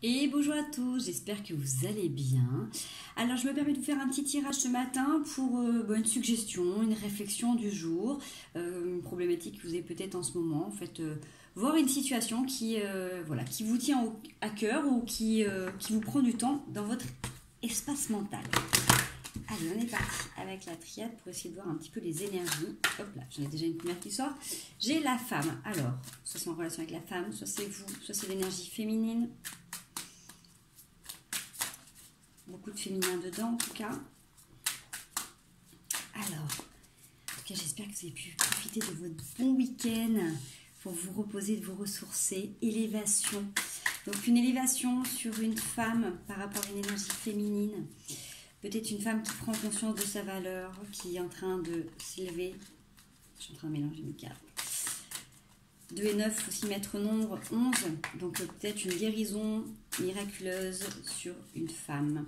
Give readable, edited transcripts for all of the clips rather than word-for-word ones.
Et bonjour à tous, j'espère que vous allez bien. Alors je me permets de vous faire un petit tirage ce matin pour une suggestion, une réflexion du jour, une problématique que vous avez peut-être en ce moment, en fait, voir une situation qui vous tient à cœur ou qui vous prend du temps dans votre espace mental. Allez, on est parti avec la triade pour essayer de voir un petit peu les énergies. Hop là, j'en ai déjà une première qui sort. J'ai la femme. Alors, soit c'est en relation avec la femme, soit c'est vous, soit c'est l'énergie féminine. Beaucoup de féminin dedans en tout cas. Alors, en tout cas j'espère que vous avez pu profiter de votre bon week-end pour vous reposer, de vous ressourcer. Élévation. Donc une élévation sur une femme par rapport à une énergie féminine. Peut-être une femme qui prend conscience de sa valeur, qui est en train de s'élever. Je suis en train de mélanger mes cartes. 2 et 9, aussi maître nombre, 11. Donc peut-être une guérison miraculeuse sur une femme.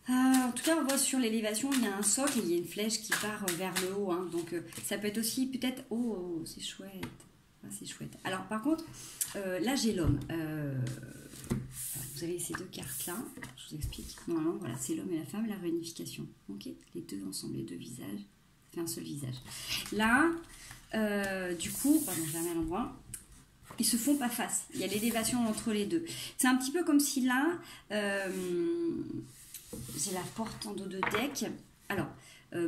En tout cas, on voit sur l'élévation, il y a un socle et il y a une flèche qui part vers le haut. Hein. Donc ça peut être aussi peut-être... Oh, c'est chouette. Ah, c'est chouette. Alors par contre, là j'ai l'homme. Vous avez ces deux cartes-là. Je vous explique. Normalement, voilà, c'est l'homme et la femme, la réunification. Ok, les deux ensemble, les deux visages. Ça fait un seul visage. Là... du coup, pardon, je la mets à l'endroit, ils se font pas face. Il y a l'élévation entre les deux. C'est un petit peu comme si là, j'ai la porte en dos de deck. Alors,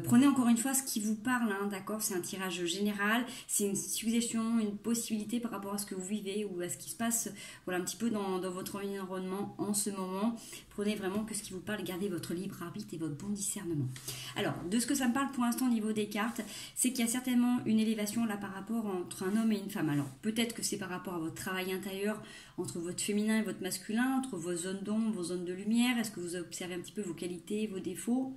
prenez encore une fois ce qui vous parle, hein, d'accord? C'est un tirage général, c'est une suggestion, une possibilité par rapport à ce que vous vivez ou à ce qui se passe, voilà, un petit peu dans votre environnement en ce moment. Prenez vraiment que ce qui vous parle, gardez votre libre arbitre et votre bon discernement. Alors, de ce que ça me parle pour l'instant au niveau des cartes, c'est qu'il y a certainement une élévation là par rapport entre un homme et une femme. Alors, peut-être que c'est par rapport à votre travail intérieur, entre votre féminin et votre masculin, entre vos zones d'ombre, vos zones de lumière. Est-ce que vous observez un petit peu vos qualités, vos défauts ?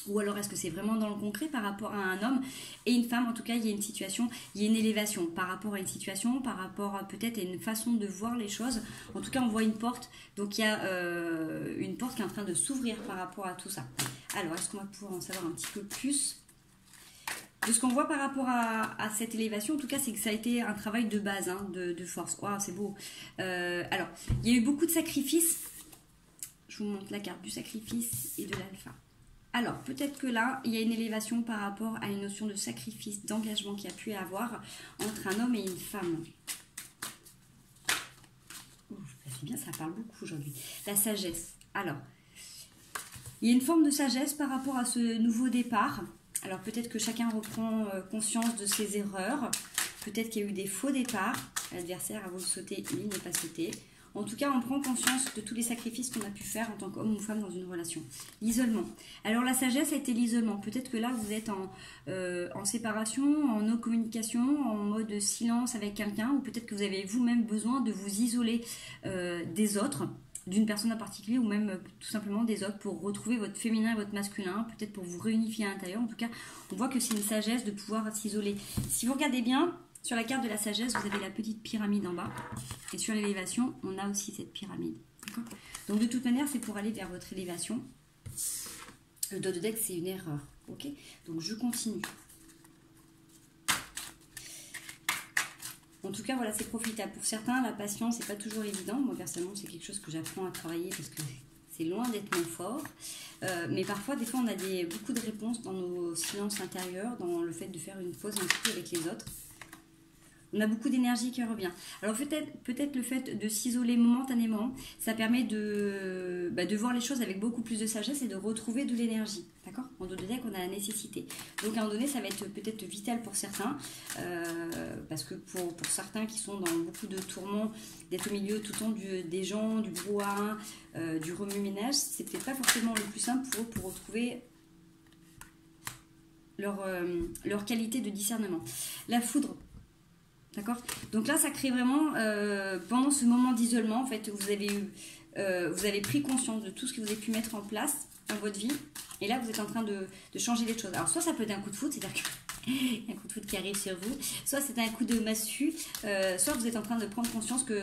Ou alors est-ce que c'est vraiment dans le concret par rapport à un homme et une femme? En tout cas, il y a une situation, il y a une élévation par rapport à une situation, par rapport à peut-être à une façon de voir les choses. En tout cas, on voit une porte, donc il y a une porte qui est en train de s'ouvrir par rapport à tout ça. Alors, est-ce qu'on va pouvoir en savoir un petit peu plus? De ce qu'on voit par rapport à cette élévation, en tout cas, c'est que ça a été un travail de base, hein, de force. Waouh, c'est beau. Alors, il y a eu beaucoup de sacrifices. Je vous montre la carte du sacrifice et de l'alpha. Alors, peut-être que là, il y a une élévation par rapport à une notion de sacrifice, d'engagement qu'il y a pu y avoir entre un homme et une femme. C'est bien, ça parle beaucoup aujourd'hui. La sagesse. Alors, il y a une forme de sagesse par rapport à ce nouveau départ. Alors, peut-être que chacun reprend conscience de ses erreurs. Peut-être qu'il y a eu des faux départs. L'adversaire a voulu sauter, il n'est pas sauté. En tout cas, on prend conscience de tous les sacrifices qu'on a pu faire en tant qu'homme ou femme dans une relation. L'isolement. Alors, la sagesse a été l'isolement. Peut-être que là, vous êtes en séparation, en non-communication, en mode silence avec quelqu'un, ou peut-être que vous avez vous-même besoin de vous isoler des autres, d'une personne en particulier, ou même tout simplement des autres, pour retrouver votre féminin et votre masculin, peut-être pour vous réunifier à l'intérieur. En tout cas, on voit que c'est une sagesse de pouvoir s'isoler. Si vous regardez bien, sur la carte de la sagesse, vous avez la petite pyramide en bas. Et sur l'élévation, on a aussi cette pyramide. Donc de toute manière, c'est pour aller vers votre élévation. Le dos de deck, c'est une erreur. Ok. Donc je continue. En tout cas, voilà, c'est profitable. Pour certains, la patience, c'est pas toujours évident. Moi, personnellement, c'est quelque chose que j'apprends à travailler parce que c'est loin d'être mon fort. Mais parfois, des fois, on a beaucoup de réponses dans nos silences intérieurs, dans le fait de faire une pause un petit peu avec les autres. On a beaucoup d'énergie qui revient. Alors peut-être le fait de s'isoler momentanément, ça permet de voir les choses avec beaucoup plus de sagesse et de retrouver de l'énergie. D'accord? En dos de deck, on a la nécessité. Donc à un moment donné, ça va être peut-être vital pour certains, parce que pour certains qui sont dans beaucoup de tourments, d'être au milieu tout le temps des gens, du brouhaha, du remue-ménage, c'est peut-être pas forcément le plus simple pour eux pour retrouver leur qualité de discernement. La foudre. D'accord? Donc là, ça crée vraiment, pendant ce moment d'isolement, en fait, vous avez pris conscience de tout ce que vous avez pu mettre en place dans votre vie. Et là, vous êtes en train de changer les choses. Alors, soit ça peut être un coup de foudre, c'est-à-dire qu'il y a un coup de foudre qui arrive sur vous. Soit c'est un coup de massue. Soit vous êtes en train de prendre conscience que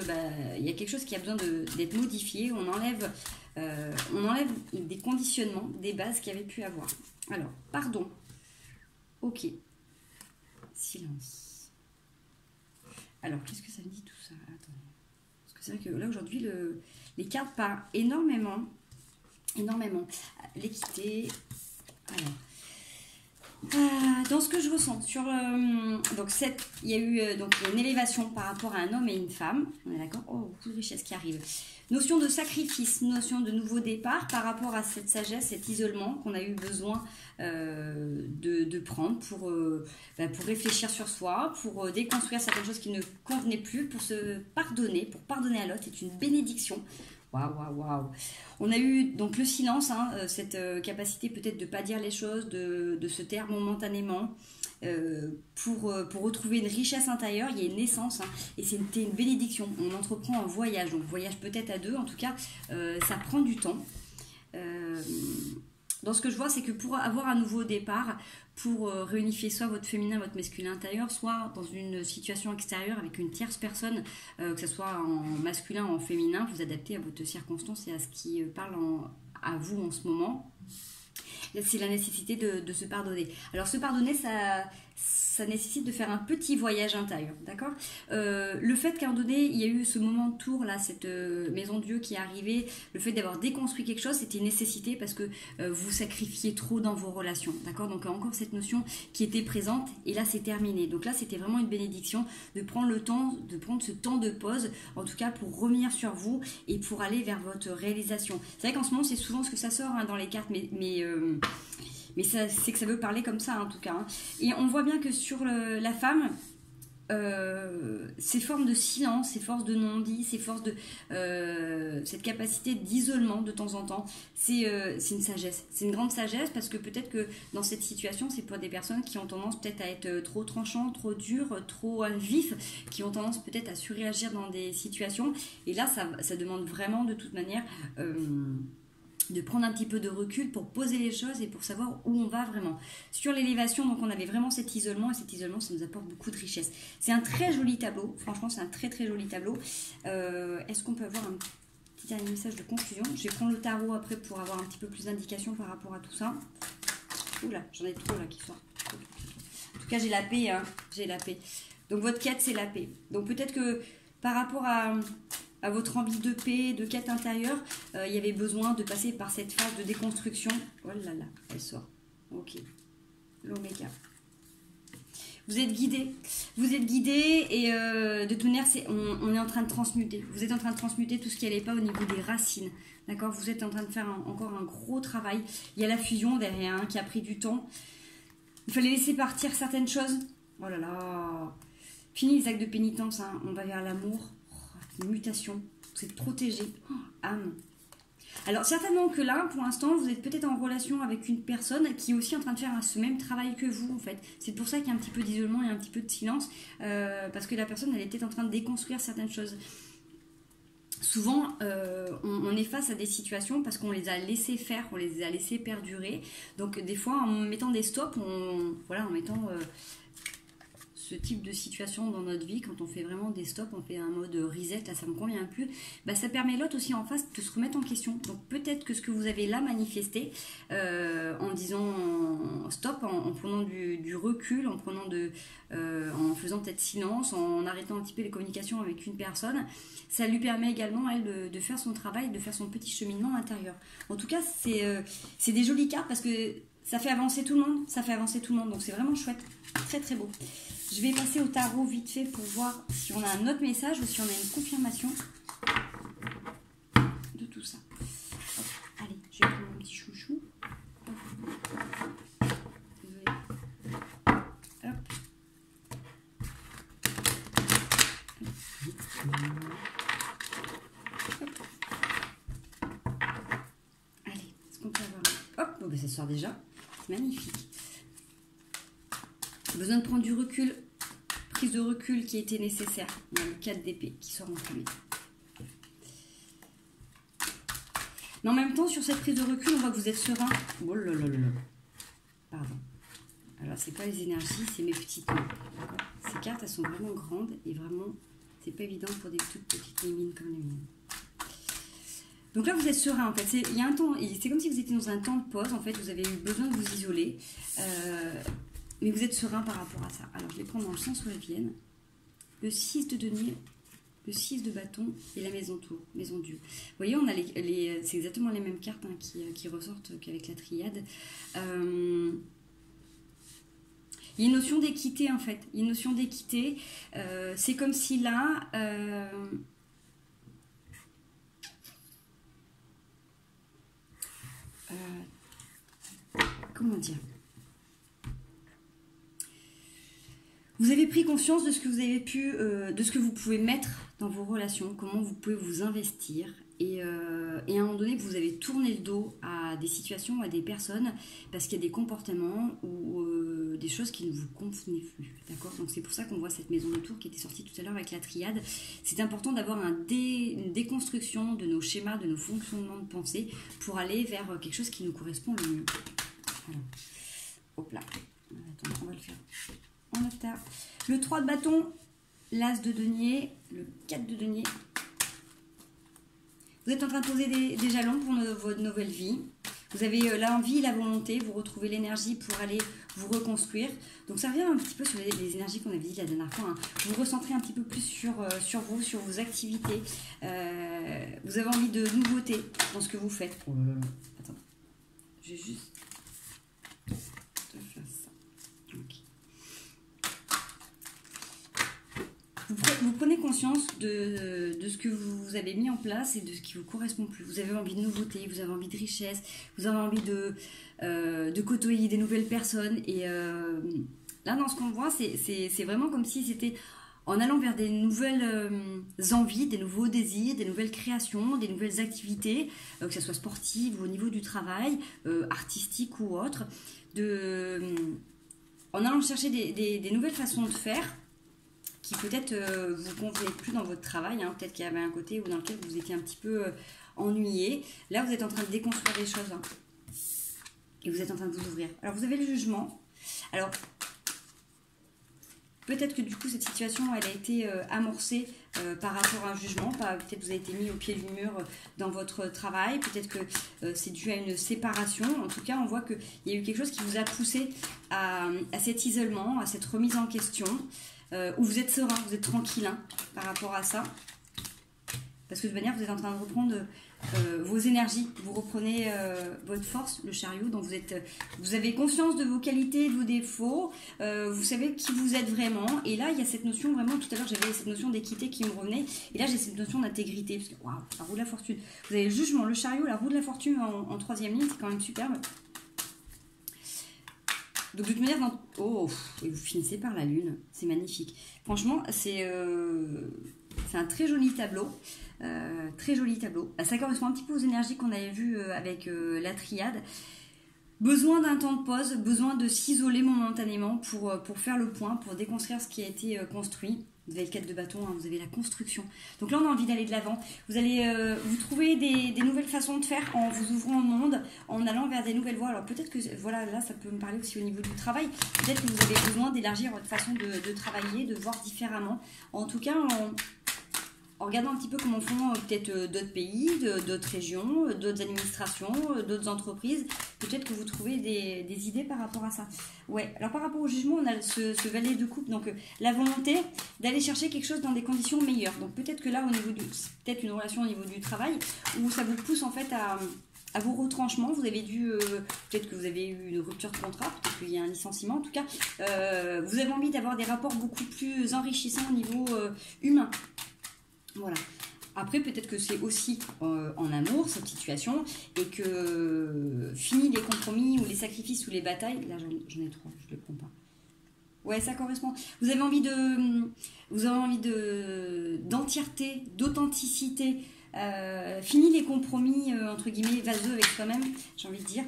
il y a quelque chose qui a besoin d'être modifié. On enlève des conditionnements, des bases qu'il y avait pu avoir. Alors, pardon. Ok. Silence. Alors, qu'est-ce que ça me dit tout ça? Attends. Parce que c'est vrai que là aujourd'hui les cartes parlent énormément. L'équité. Alors. Dans ce que je ressens sur donc il y a eu donc une élévation par rapport à un homme et une femme, on est d'accord. Oh, beaucoup de richesse qui arrive, notion de sacrifice, notion de nouveau départ par rapport à cette sagesse, cet isolement qu'on a eu besoin de prendre pour réfléchir sur soi, pour déconstruire certaines choses qui ne convenaient plus, pour se pardonner, pour pardonner à l'autre. C'est une bénédiction. Waouh. On a eu donc le silence, cette capacité peut-être de ne pas dire les choses, de se taire momentanément pour retrouver une richesse intérieure. Il y a une naissance et c'était une bénédiction. On entreprend un voyage, donc voyage peut-être à deux, en tout cas ça prend du temps. Dans ce que je vois, c'est que pour avoir un nouveau départ, pour réunifier soit votre féminin, votre masculin intérieur, soit dans une situation extérieure avec une tierce personne, que ce soit en masculin ou en féminin, vous adaptez à votre circonstance et à ce qui parle à vous en ce moment. C'est la nécessité de se pardonner. Alors se pardonner, ça nécessite de faire un petit voyage intérieur, d'accord. Le fait qu'à un moment donné, il y a eu ce moment de tour, là, cette maison de Dieu qui est arrivée, le fait d'avoir déconstruit quelque chose, c'était une nécessité parce que vous sacrifiez trop dans vos relations, d'accord. Donc encore cette notion qui était présente, et là c'est terminé. Donc là c'était vraiment une bénédiction de prendre le temps, de prendre ce temps de pause, en tout cas pour revenir sur vous et pour aller vers votre réalisation. C'est vrai qu'en ce moment c'est souvent ce que ça sort dans les cartes, mais ça, c'est que ça veut parler comme ça en tout cas. Et on voit bien que sur la femme, ces formes de silence, ces forces de non-dit, ces forces de cette capacité d'isolement de temps en temps, c'est une sagesse. C'est une grande sagesse parce que peut-être que dans cette situation, c'est pour des personnes qui ont tendance peut-être à être trop tranchantes, trop dures, trop vifs, qui ont tendance peut-être à surréagir dans des situations. Et là, ça demande vraiment de toute manière de prendre un petit peu de recul pour poser les choses et pour savoir où on va vraiment. Sur l'élévation, donc on avait vraiment cet isolement, et cet isolement, ça nous apporte beaucoup de richesse. C'est un très joli tableau, franchement c'est un très très joli tableau. Est-ce qu'on peut avoir un petit dernier message de conclusion? Je vais prendre le tarot après pour avoir un petit peu plus d'indications par rapport à tout ça. Oula, j'en ai trop là qui sortent. En tout cas j'ai la paix, j'ai la paix. Donc votre quête c'est la paix. Donc peut-être que par rapport à votre envie de paix, de quête intérieure, il y avait besoin de passer par cette phase de déconstruction. Oh là là, elle sort. Ok. L'oméga. Vous êtes guidé. Vous êtes guidé et de toute manière, on est en train de transmuter. Vous êtes en train de transmuter tout ce qui n'allait pas au niveau des racines. D'accord. Vous êtes en train de faire encore un gros travail. Il y a la fusion derrière qui a pris du temps. Il fallait laisser partir certaines choses. Oh là là. Fini les actes de pénitence. On va vers l'amour. Une mutation, vous êtes protégé. Âme. Alors certainement que là, pour l'instant, vous êtes peut-être en relation avec une personne qui est aussi en train de faire ce même travail que vous, en fait. C'est pour ça qu'il y a un petit peu d'isolement et un petit peu de silence, parce que la personne, elle est peut-être en train de déconstruire certaines choses. Souvent, on est face à des situations parce qu'on les a laissées faire, on les a laissées perdurer. Donc des fois, en mettant des stops, en mettant ce type de situation dans notre vie, quand on fait vraiment des stops, on fait un mode reset, là ça me convient plus, ça permet l'autre aussi en face de se remettre en question. Donc peut-être que ce que vous avez là manifesté, en disant stop, en prenant du recul, en faisant peut-être silence, en arrêtant un petit peu les communications avec une personne, ça lui permet également, elle, de faire son travail, de faire son petit cheminement intérieur. En tout cas, c'est des jolies cartes parce que ça fait avancer tout le monde, donc c'est vraiment chouette, très très beau. Je vais passer au tarot vite fait pour voir si on a un autre message ou si on a une confirmation de tout ça. Hop, allez, je vais prendre mon petit chouchou. Désolée. Hop. Hop. Allez, est-ce qu'on peut avoir... Hop, bon, ça sort déjà. C'est magnifique. Besoin de prendre du recul, prise de recul qui était nécessaire. On a le 4 d'épée qui sort en premier. Mais en même temps, sur cette prise de recul, on voit que vous êtes serein. Oh là là là là. Pardon. Alors, c'est pas les énergies, c'est mes petites mains. Ces cartes, elles sont vraiment grandes et vraiment, c'est pas évident pour des toutes petites mines comme les miennes. Donc là, vous êtes serein en fait. Il y a un temps, c'est comme si vous étiez dans un temps de pause. En fait, vous avez eu besoin de vous isoler. Mais vous êtes serein par rapport à ça. Alors, je vais prendre dans le sens où elles viennent. Le 6 de denier, le 6 de bâton et la maison tour, maison Dieu. Vous voyez, on a c'est exactement les mêmes cartes hein, qui ressortent qu'avec la triade. Il y a une notion d'équité en fait. Il y a une notion d'équité. C'est comme si là... comment dire ? Vous avez pris conscience de ce que vous avez pu, de ce que vous pouvez mettre dans vos relations, comment vous pouvez vous investir. Et à un moment donné, vous avez tourné le dos à des situations, à des personnes, parce qu'il y a des comportements ou des choses qui ne vous convenaient plus. D'accord ? Donc c'est pour ça qu'on voit cette maison de tour qui était sortie tout à l'heure avec la triade. C'est important d'avoir une déconstruction de nos schémas, de nos fonctionnements de pensée pour aller vers quelque chose qui nous correspond le mieux. Alors, hop là. Attends, on va le faire. On a le 3 de bâton, l'as de denier, le 4 de denier. Vous êtes en train de poser des jalons pour votre nouvelle vie. Vous avez l'envie, la volonté, vous retrouvez l'énergie pour aller vous reconstruire. Donc ça revient un petit peu sur les énergies qu'on avait dit la dernière fois. Hein. Vous recentrez un petit peu plus sur vous, sur vos activités. Vous avez envie de nouveauté dans ce que vous faites. Oh là là. Attends, je vais juste faire ça. Okay. Vous prenez conscience de ce que vous avez mis en place et de ce qui vous correspond plus. Vous avez envie de nouveauté, vous avez envie de richesse, vous avez envie de côtoyer des nouvelles personnes. Et là, dans ce qu'on voit, c'est vraiment comme si c'était en allant vers des nouvelles envies, des nouveaux désirs, des nouvelles créations, des nouvelles activités, que ce soit sportive ou au niveau du travail, artistique ou autre, en allant chercher des nouvelles façons de faire qui peut-être vous convenaient plus dans votre travail, hein, peut-être qu'il y avait un côté dans lequel vous étiez un petit peu ennuyé. Là, vous êtes en train de déconstruire les choses hein, et vous êtes en train de vous ouvrir. Alors, vous avez le jugement. Alors, peut-être que du coup, cette situation, elle a été amorcée par rapport à un jugement. Peut-être que vous avez été mis au pied du mur dans votre travail. Peut-être que c'est dû à une séparation. En tout cas, on voit qu'il y a eu quelque chose qui vous a poussé à cet isolement, à cette remise en question. Où vous êtes serein, vous êtes tranquille hein, par rapport à ça. Parce que de toute manière, vous êtes en train de reprendre vos énergies. Vous reprenez votre force, le chariot. Donc vous avez conscience de vos qualités, de vos défauts. Vous savez qui vous êtes vraiment. Et là, il y a cette notion vraiment, tout à l'heure, j'avais cette notion d'équité qui me revenait. Et là, j'ai cette notion d'intégrité. Parce que, waouh, la roue de la fortune. Vous avez le jugement, le chariot, la roue de la fortune en troisième ligne. C'est quand même superbe. Donc de toute manière, et vous finissez par la lune, c'est magnifique. Franchement, c'est un très joli tableau, très joli tableau. Ça correspond un petit peu aux énergies qu'on avait vues avec la triade. Besoin d'un temps de pause, besoin de s'isoler momentanément pour faire le point, pour déconstruire ce qui a été construit. Vous avez le 4 de bâton, hein, vous avez la construction. Donc là, on a envie d'aller de l'avant. Vous allez vous trouver des nouvelles façons de faire en vous ouvrant au monde, en allant vers des nouvelles voies. Alors peut-être que, voilà, là, ça peut me parler aussi au niveau du travail. Peut-être que vous avez besoin d'élargir votre façon de travailler, de voir différemment. En tout cas, en regardant un petit peu comment font peut-être d'autres pays, d'autres régions, d'autres administrations, d'autres entreprises, peut-être que vous trouvez des idées par rapport à ça. Ouais, alors par rapport au jugement, on a ce valet de coupe, donc la volonté d'aller chercher quelque chose dans des conditions meilleures. Donc peut-être que là, au niveau peut-être une relation au niveau du travail, où ça vous pousse en fait à vos retranchements. Vous avez dû, peut-être que vous avez eu une rupture de contrat, peut-être qu'il y a un licenciement. En tout cas, vous avez envie d'avoir des rapports beaucoup plus enrichissants au niveau humain. Voilà. Après, peut-être que c'est aussi en amour, cette situation, et que fini les compromis ou les sacrifices ou les batailles. Là, j'en ai trop, je ne les prends pas. Ouais, ça correspond. Vous avez envie d'entièreté, d'authenticité. Fini les compromis, entre guillemets, vaseux avec soi-même, j'ai envie de dire.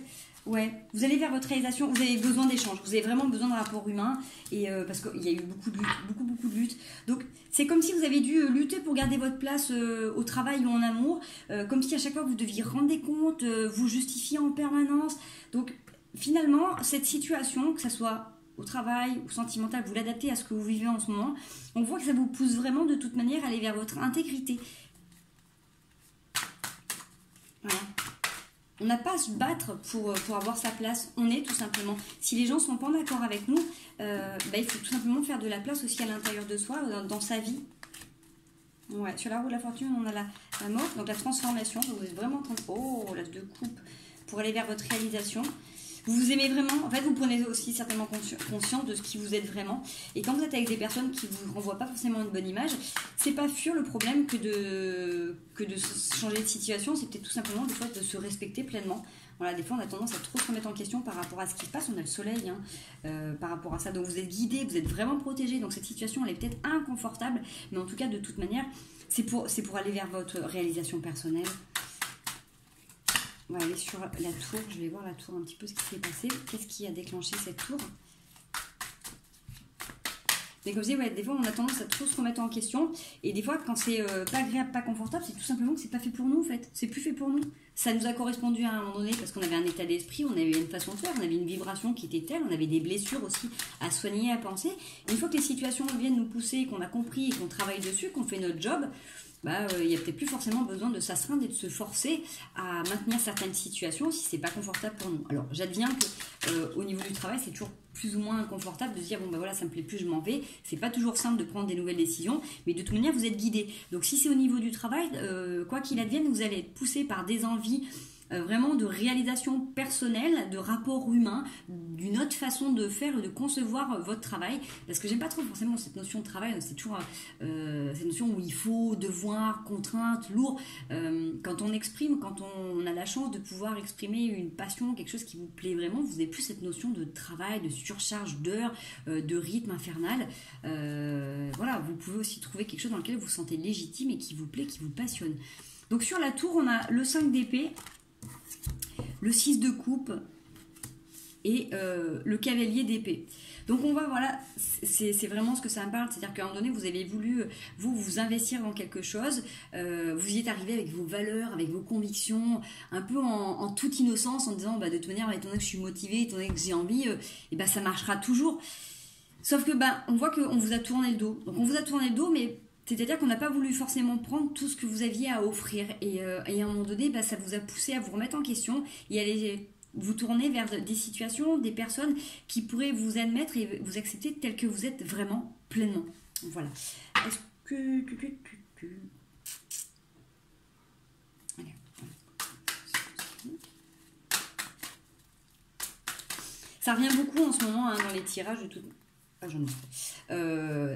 Ouais, vous allez vers votre réalisation, vous avez besoin d'échanges, vous avez vraiment besoin de rapports humains, et parce qu'il y a eu beaucoup de luttes, beaucoup de luttes. Donc c'est comme si vous avez dû lutter pour garder votre place au travail ou en amour, comme si à chaque fois vous deviez rendre des comptes, vous justifier en permanence. Donc finalement, cette situation, que ce soit au travail ou sentimental, vous l'adaptez à ce que vous vivez en ce moment, on voit que ça vous pousse vraiment de toute manière à aller vers votre intégrité. Voilà. On n'a pas à se battre pour avoir sa place. On est tout simplement. Si les gens ne sont pas d'accord avec nous, il faut tout simplement faire de la place aussi à l'intérieur de soi, dans sa vie. Ouais, sur la roue de la fortune, on a la mort, donc la transformation. Donc vous êtes vraiment en train de... Oh, l'as de coupe pour aller vers votre réalisation. Vous vous aimez vraiment. En fait, vous prenez aussi certainement conscience de ce qui vous êtes vraiment. Et quand vous êtes avec des personnes qui ne vous renvoient pas forcément une bonne image, c'est pas fuir le problème que de changer de situation. C'est peut-être tout simplement des fois de se respecter pleinement. Voilà, des fois, on a tendance à trop se remettre en question par rapport à ce qui se passe. On a le soleil par rapport à ça. Donc, vous êtes guidé, vous êtes vraiment protégé. Donc, cette situation, elle est peut-être inconfortable. Mais en tout cas, de toute manière, c'est pour aller vers votre réalisation personnelle. On va aller sur la tour. Je vais voir la tour un petit peu ce qui s'est passé. Qu'est-ce qui a déclenché cette tour? Mais comme je dis, ouais, des fois on a tendance à trop se remettre en question. Et des fois, quand c'est pas agréable, pas confortable, c'est tout simplement que c'est pas fait pour nous en fait. C'est plus fait pour nous. Ça nous a correspondu à un moment donné parce qu'on avait un état d'esprit, on avait une façon de faire, on avait une vibration qui était telle, on avait des blessures aussi à soigner, à penser. Et une fois que les situations viennent nous pousser, qu'on a compris et qu'on travaille dessus, qu'on fait notre job, bah, il n'y a peut-être plus forcément besoin de s'astreindre et de se forcer à maintenir certaines situations si c'est pas confortable pour nous. Alors j'adviens que au niveau du travail, c'est toujours plus ou moins inconfortable de se dire bon bah voilà, ça me plaît plus, je m'en vais. C'est pas toujours simple de prendre des nouvelles décisions, mais de toute manière vous êtes guidé. Donc si c'est au niveau du travail, quoi qu'il advienne, vous allez être poussé par des envies vraiment de réalisation personnelle, de rapport humain, d'une autre façon de faire et de concevoir votre travail. Parce que j'aime pas trop forcément cette notion de travail, c'est toujours cette notion où il faut, devoir, contrainte, lourd. Quand on exprime, quand on a la chance de pouvoir exprimer une passion, quelque chose qui vous plaît vraiment, vous n'avez plus cette notion de travail, de surcharge d'heures, de rythme infernal. Voilà, vous pouvez aussi trouver quelque chose dans lequel vous vous sentez légitime et qui vous plaît, qui vous passionne. Donc sur la tour, on a le 5 d'épée, le 6 de coupe et le cavalier d'épée. Donc on va, voilà, c'est vraiment ce que ça me parle, c'est-à-dire qu'à un moment donné, vous avez voulu vous investir dans quelque chose, vous y êtes arrivé avec vos valeurs, avec vos convictions, un peu en toute innocence, en disant, bah, de toute manière, étant donné que je suis motivée, étant donné que j'ai envie, et bah, ça marchera toujours. Sauf que bah, on voit qu'on vous a tourné le dos. Donc on vous a tourné le dos, mais c'est-à-dire qu'on n'a pas voulu forcément prendre tout ce que vous aviez à offrir. Et à un moment donné, bah, ça vous a poussé à vous remettre en question et à vous tourner vers des situations, des personnes qui pourraient vous admettre et vous accepter tel que vous êtes vraiment pleinement. Voilà. Est-ce que... Allez. Ça revient beaucoup en ce moment dans les tirages de tout...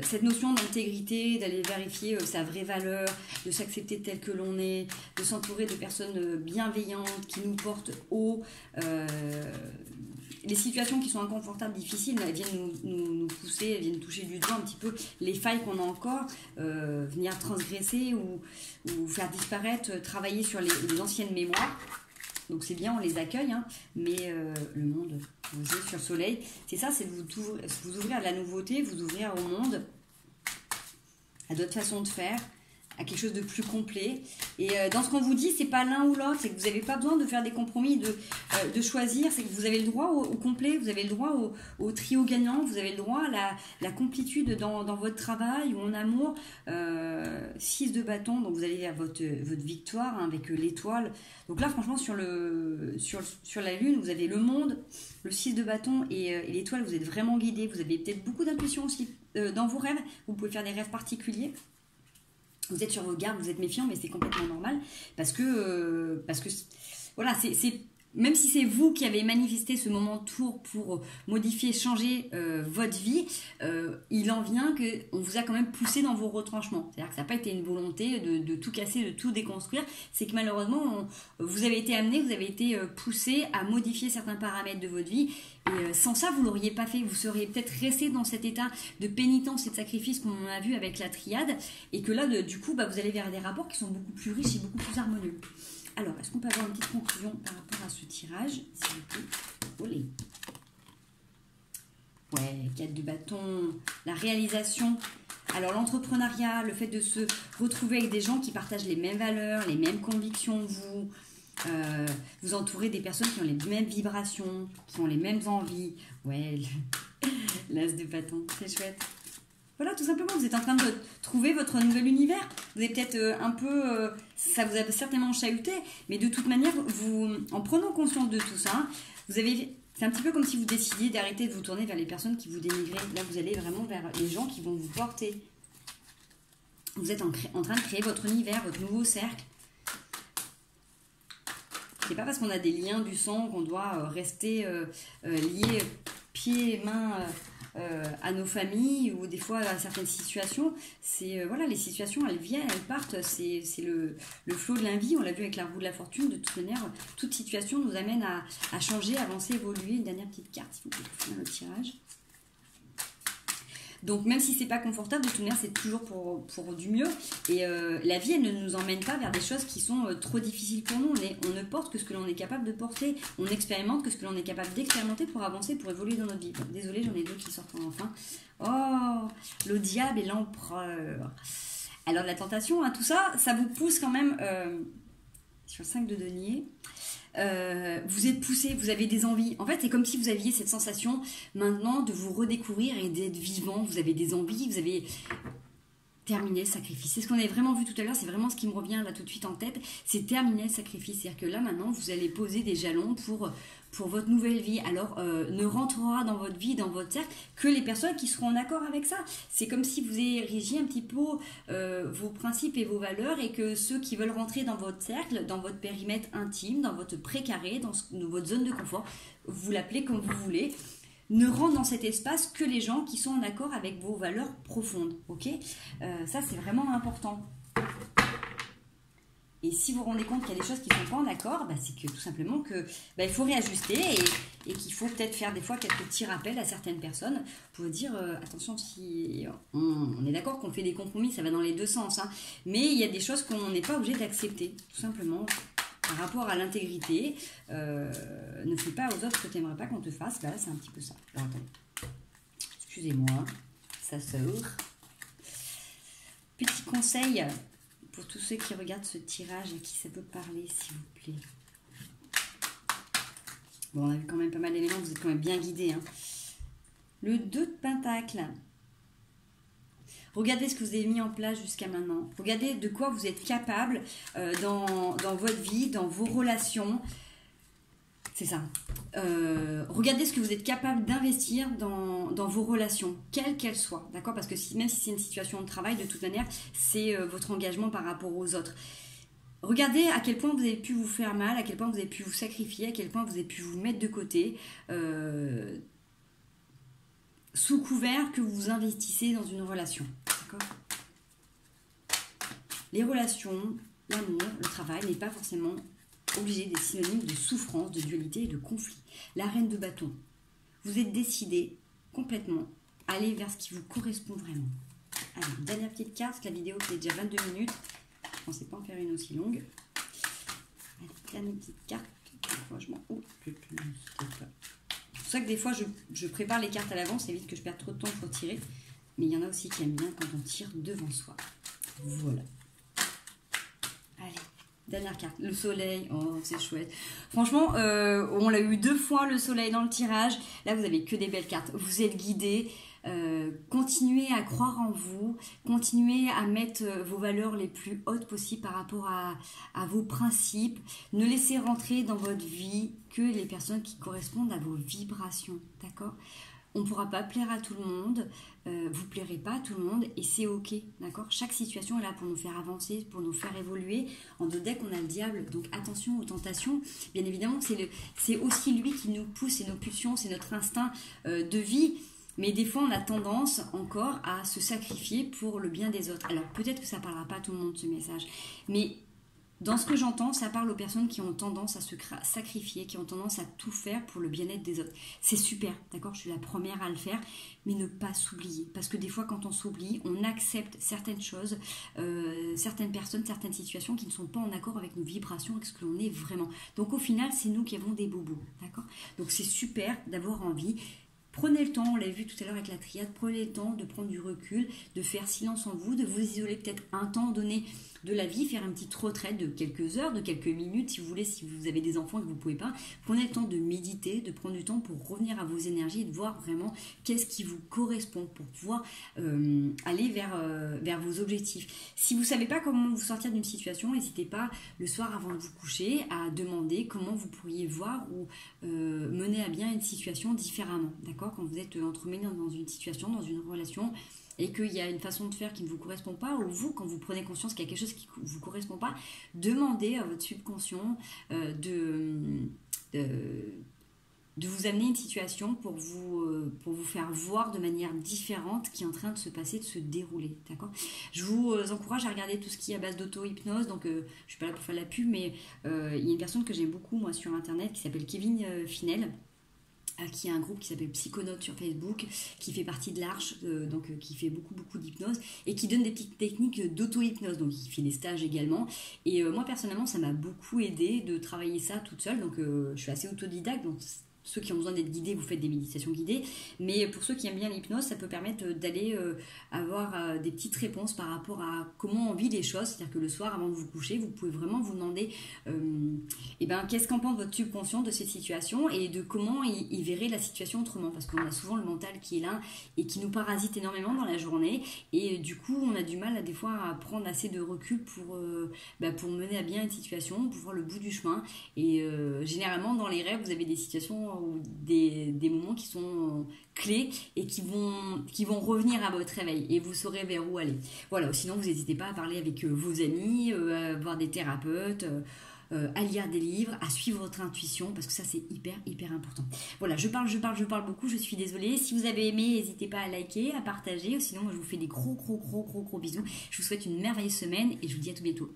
cette notion d'intégrité, d'aller vérifier sa vraie valeur, de s'accepter tel que l'on est, de s'entourer de personnes bienveillantes qui nous portent haut. Les situations qui sont inconfortables, difficiles, elles viennent nous pousser, elles viennent toucher du doigt un petit peu les failles qu'on a encore, venir transgresser ou faire disparaître, travailler sur les anciennes mémoires. Donc c'est bien, on les accueille, hein, mais le monde, vous êtes sur le soleil, c'est ça, c'est vous ouvrir à la nouveauté, vous ouvrir au monde, à d'autres façons de faire, à quelque chose de plus complet. Et dans ce qu'on vous dit, c'est pas l'un ou l'autre, c'est que vous n'avez pas besoin de faire des compromis, de choisir, c'est que vous avez le droit au complet, vous avez le droit au trio gagnant, vous avez le droit à la complétude dans votre travail ou en amour. 6 de bâton, donc vous allez vers votre victoire hein, avec l'étoile. Donc là, franchement, sur la lune, vous avez le monde, le 6 de bâton et l'étoile, vous êtes vraiment guidé. Vous avez peut-être beaucoup d'intuition aussi dans vos rêves. Vous pouvez faire des rêves particuliers. Vous êtes sur vos gardes, vous êtes méfiant, mais c'est complètement normal. Parce que voilà, même si c'est vous qui avez manifesté ce moment tour pour modifier, changer votre vie, il en vient qu'on vous a quand même poussé dans vos retranchements. C'est-à-dire que ça n'a pas été une volonté de tout casser, de tout déconstruire. C'est que malheureusement, vous avez été amené, vous avez été poussé à modifier certains paramètres de votre vie. Et sans ça, vous ne l'auriez pas fait. Vous seriez peut-être resté dans cet état de pénitence et de sacrifice qu'on a vu avec la triade. Et que là, du coup, bah, vous allez vers des rapports qui sont beaucoup plus riches et beaucoup plus harmonieux. Alors, est-ce qu'on peut avoir une petite conclusion par rapport à ce tirage, s'il vous plaît? Olé. Ouais, 4 de bâton, la réalisation. Alors, l'entrepreneuriat, le fait de se retrouver avec des gens qui partagent les mêmes valeurs, les mêmes convictions, vous entourez des personnes qui ont les mêmes vibrations, qui ont les mêmes envies. Ouais, l'as de bâton, c'est chouette. Voilà, tout simplement, vous êtes en train de trouver votre nouvel univers. Vous avez peut-être un peu... ça vous a certainement chahuté, mais de toute manière, en prenant conscience de tout ça, c'est un petit peu comme si vous décidiez d'arrêter de vous tourner vers les personnes qui vous dénigraient. Là, vous allez vraiment vers les gens qui vont vous porter Vous êtes en train de créer votre univers, votre nouveau cercle. C'est pas parce qu'on a des liens du sang qu'on doit rester liés pieds, mains à nos familles ou des fois à certaines situations. C'est voilà, les situations, elles viennent, elles partent. C'est le flot de la vie. On l'a vu avec la roue de la fortune. De toute manière, toute situation nous amène à changer, avancer, évoluer. Une dernière petite carte, s'il vous plaît, pour finir le tirage. Donc même si c'est pas confortable, de toute manière c'est toujours pour du mieux. Et la vie elle ne nous emmène pas vers des choses qui sont trop difficiles pour nous. On ne porte que ce que l'on est capable de porter. On expérimente que ce que l'on est capable d'expérimenter pour avancer, pour évoluer dans notre vie. Bon, désolée, j'en ai deux qui sortent enfin. Oh, le diable et l'empereur. Alors la tentation, hein, tout ça, ça vous pousse quand même sur le 5 de denier. Vous êtes poussé, vous avez des envies. En fait, c'est comme si vous aviez cette sensation maintenant de vous redécouvrir et d'être vivant. Vous avez des envies, vous avez terminé le sacrifice. C'est ce qu'on avait vraiment vu tout à l'heure, c'est vraiment ce qui me revient là tout de suite en tête. C'est terminer le sacrifice. C'est-à-dire que là, maintenant, vous allez poser des jalons pour votre nouvelle vie. Alors, ne rentrera dans votre vie, dans votre cercle, que les personnes qui seront en accord avec ça. C'est comme si vous érigiez un petit peu vos principes et vos valeurs et que ceux qui veulent rentrer dans votre cercle, dans votre périmètre intime, dans votre précaré, dans votre zone de confort, vous l'appelez comme vous voulez, ne rentrent dans cet espace que les gens qui sont en accord avec vos valeurs profondes. Ok, ça, c'est vraiment important. Et si vous vous rendez compte qu'il y a des choses qui ne sont pas en accord, bah, c'est que tout simplement que il faut réajuster et qu'il faut peut-être faire des fois quelques petits rappels à certaines personnes pour dire attention, si on est d'accord qu'on fait des compromis, ça va dans les deux sens, hein, mais il y a des choses qu'on n'est pas obligé d'accepter, tout simplement. Par rapport à l'intégrité, ne fais pas aux autres ce que tu n'aimerais pas qu'on te fasse. Bah là, c'est un petit peu ça. Alors, attendez. Excusez-moi, ça sort. Petit conseil pour tous ceux qui regardent ce tirage et qui ça peut parler, s'il vous plaît. Bon, on a vu quand même pas mal d'éléments, vous êtes quand même bien guidés. Hein. Le 2 de Pentacle. Regardez ce que vous avez mis en place jusqu'à maintenant. Regardez de quoi vous êtes capable dans votre vie, dans vos relations. C'est ça. Regardez ce que vous êtes capable d'investir dans vos relations, quelles qu'elles soient. D'accord ? Parce que même si c'est une situation de travail, de toute manière, c'est votre engagement par rapport aux autres. Regardez à quel point vous avez pu vous faire mal, à quel point vous avez pu vous sacrifier, à quel point vous avez pu vous mettre de côté. Sous couvert que vous investissez dans une relation. D'accord ? Les relations, l'amour, le travail n'est pas forcément obligé d'être synonyme de souffrance, de dualité et de conflit. La reine de bâton. Vous êtes décidé complètement à aller vers ce qui vous correspond vraiment. Allez, dernière petite carte, la vidéo fait déjà 22 minutes. Je ne pensais pas en faire une aussi longue. Allez, dernière petite carte. Franchement, c'est pour ça que des fois je prépare les cartes à l'avance, ça évite que je perde trop de temps pour tirer. Mais il y en a aussi qui aiment bien quand on tire devant soi. Voilà. Allez, dernière carte, le soleil. Oh, c'est chouette. Franchement, on l'a eu 2 fois le soleil dans le tirage. Là, vous avez que des belles cartes. Vous êtes guidés. Continuez à croire en vous, continuez à mettre vos valeurs les plus hautes possibles par rapport à vos principes. Ne laissez rentrer dans votre vie que les personnes qui correspondent à vos vibrations, d'accord ? On ne pourra pas plaire à tout le monde, vous ne plairez pas à tout le monde et c'est ok, d'accord ? Chaque situation est là pour nous faire avancer, pour nous faire évoluer. En deux decks, on a le diable, donc attention aux tentations. Bien évidemment, c'est aussi lui qui nous pousse, c'est nos pulsions, c'est notre instinct de vie. Mais des fois, on a tendance encore à se sacrifier pour le bien des autres. Alors, peut-être que ça ne parlera pas à tout le monde, ce message. Mais dans ce que j'entends, ça parle aux personnes qui ont tendance à se sacrifier, qui ont tendance à tout faire pour le bien-être des autres. C'est super, d'accord ? Je suis la première à le faire, mais ne pas s'oublier. Parce que des fois, quand on s'oublie, on accepte certaines choses, certaines personnes, certaines situations qui ne sont pas en accord avec nos vibrations, avec ce que l'on est vraiment. Donc, au final, c'est nous qui avons des bobos, d'accord ? Donc, c'est super d'avoir envie. Prenez le temps, on l'a vu tout à l'heure avec la triade, prenez le temps de prendre du recul, de faire silence en vous, de vous isoler peut-être un temps donné de la vie, faire une petite retraite de quelques heures, de quelques minutes si vous voulez, si vous avez des enfants et que vous ne pouvez pas. Prenez le temps de méditer, de prendre du temps pour revenir à vos énergies et de voir vraiment qu'est-ce qui vous correspond pour pouvoir aller vers vos objectifs. Si vous ne savez pas comment vous sortir d'une situation, n'hésitez pas le soir avant de vous coucher à demander comment vous pourriez voir ou mener à bien une situation différemment, d'accord ? Quand vous êtes entremêlé dans une situation, dans une relation, et qu'il y a une façon de faire qui ne vous correspond pas, ou vous, quand vous prenez conscience qu'il y a quelque chose qui ne vous correspond pas, demandez à votre subconscient de vous amener une situation pour vous faire voir de manière différente qui est en train de se passer, de se dérouler, d'accord? Je vous encourage à regarder tout ce qui est à base d'auto-hypnose, donc je ne suis pas là pour faire la pub, mais il y a une personne que j'aime beaucoup, moi, sur Internet, qui s'appelle Kevin Finel, qui a un groupe qui s'appelle Psychonautes sur Facebook, qui fait partie de l'Arche, qui fait beaucoup d'hypnose, et qui donne des petites techniques d'auto-hypnose, donc il fait des stages également, et moi personnellement ça m'a beaucoup aidé de travailler ça toute seule, donc je suis assez autodidacte, donc ceux qui ont besoin d'être guidés, vous faites des méditations guidées, mais pour ceux qui aiment bien l'hypnose, ça peut permettre d'aller avoir des petites réponses par rapport à comment on vit les choses, c'est-à-dire que le soir, avant de vous coucher, vous pouvez vraiment vous demander qu'est-ce qu'en pense votre subconscient de cette situation et de comment il verrait la situation autrement, parce qu'on a souvent le mental qui est là et qui nous parasite énormément dans la journée, et du coup, on a du mal des fois à prendre assez de recul pour mener à bien une situation, pour voir le bout du chemin, et généralement, dans les rêves, vous avez des situations ou des moments qui sont clés et qui vont revenir à votre réveil et vous saurez vers où aller. Voilà, sinon vous n'hésitez pas à parler avec vos amis, à voir des thérapeutes, à lire des livres, à suivre votre intuition, parce que ça c'est hyper important. Voilà, je parle beaucoup, je suis désolée. Si vous avez aimé, n'hésitez pas à liker, à partager, sinon moi je vous fais des gros bisous. Je vous souhaite une merveilleuse semaine et je vous dis à tout bientôt.